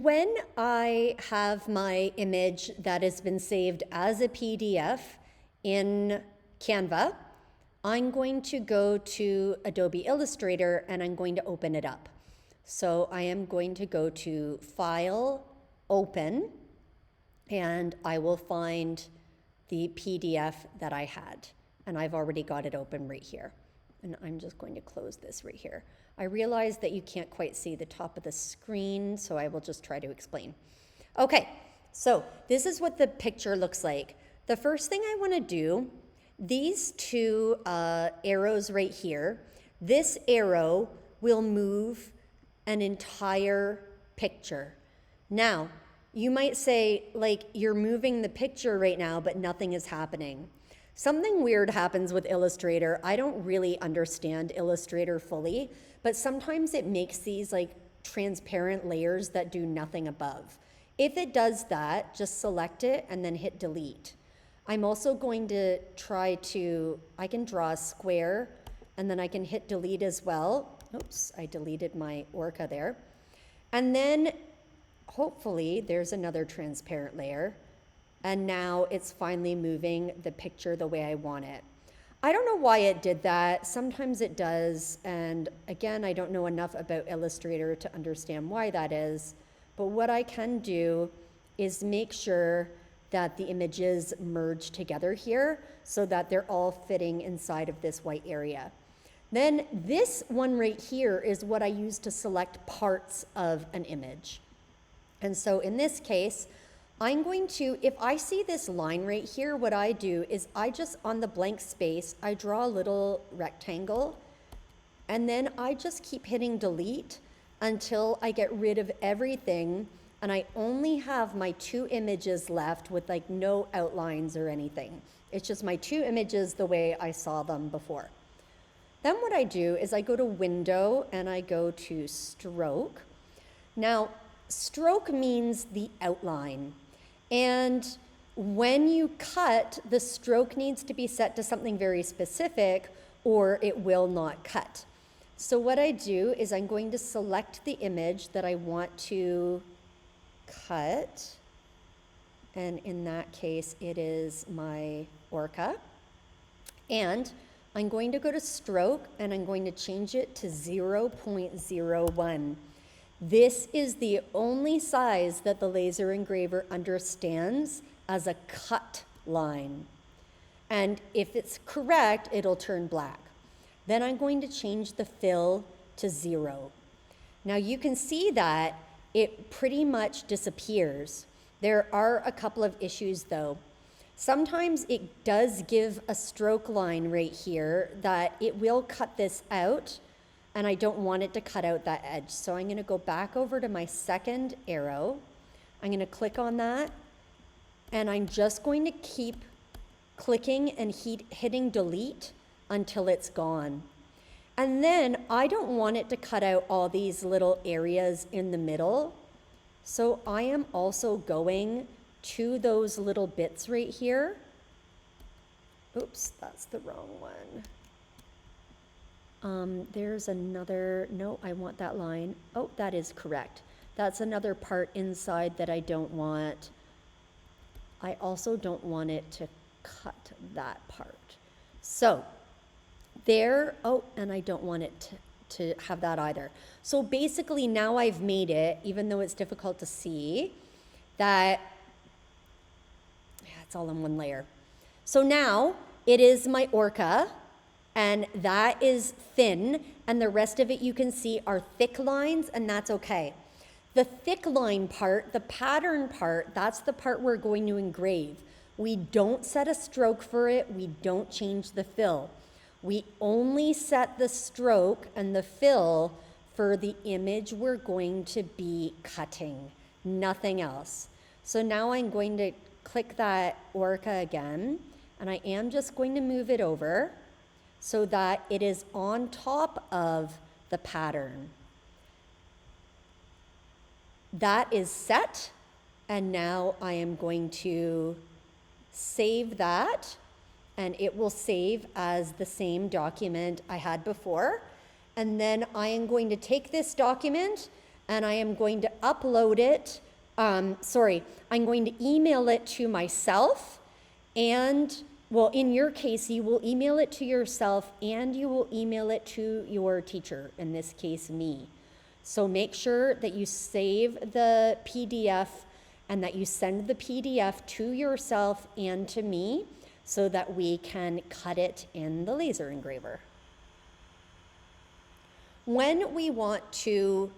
When I have my image that has been saved as a PDF in Canva, I'm going to go to Adobe Illustrator and I'm going to open it up. So I am going to go to File, Open, and I will find the PDF that I had. And I've already got it open right here. And I'm just going to close this right here. I realize that you can't quite see the top of the screen, so I will just try to explain. Okay, so this is what the picture looks like. The first thing I want to do, these two arrows right here, this arrow will move an entire picture. Now, you might say, like, you're moving the picture right now, but nothing is happening. Something weird happens with Illustrator. I don't really understand Illustrator fully, but sometimes it makes these like transparent layers that do nothing above. If it does that, just select it and then hit delete. I'm also going to try to, I can draw a square and then I can hit delete as well. Oops, I deleted my orca there. And then hopefully there's another transparent layer. And now it's finally moving the picture the way I want it. I don't know why it did that. Sometimes it does. And again, I don't know enough about Illustrator to understand why that is. But what I can do is make sure that the images merge together here so that they're all fitting inside of this white area. Then this one right here is what I use to select parts of an image. And so in this case, I'm going to, if I see this line right here, what I do is I just, on the blank space, I draw a little rectangle, and then I just keep hitting delete until I get rid of everything, and I only have my two images left with like no outlines or anything. It's just my two images the way I saw them before. Then what I do is I go to Window and I go to Stroke. Now, stroke means the outline. And when you cut, the stroke needs to be set to something very specific or it will not cut. So what I do is I'm going to select the image that I want to cut. And in that case, it is my orca. And I'm going to go to stroke and I'm going to change it to 0.01. This is the only size that the laser engraver understands as a cut line. And if it's correct, it'll turn black. Then I'm going to change the fill to 0. Now you can see that it pretty much disappears. There are a couple of issues though. Sometimes it does give a stroke line right here that it will cut this out, and I don't want it to cut out that edge. So I'm gonna go back over to my second arrow. I'm gonna click on that, and I'm just going to keep clicking and hitting delete until it's gone. And then I don't want it to cut out all these little areas in the middle. So I am also going to those little bits right here. Oops, that's the wrong one. There's another, no, I want that line. Oh, that is correct. That's another part inside that I don't want. I also don't want it to cut that part. So there, oh, and I don't want it to have that either. So basically now I've made it, even though it's difficult to see, that, yeah, it's all in one layer. So now it is my orca, and that is thin, and the rest of it you can see are thick lines, and that's okay. The thick line part, the pattern part, that's the part we're going to engrave. We don't set a stroke for it, we don't change the fill. We only set the stroke and the fill for the image we're going to be cutting, nothing else. So now I'm going to click that orca again, and I am just going to move it over so that it is on top of the pattern. That is set, and now I am going to save that, and it will save as the same document I had before. And then I am going to take this document and I am going to upload it, I'm going to email it to myself, and, well, in your case, you will email it to yourself and you will email it to your teacher, in this case, me. So make sure that you save the PDF and that you send the PDF to yourself and to me so that we can cut it in the laser engraver. When we want to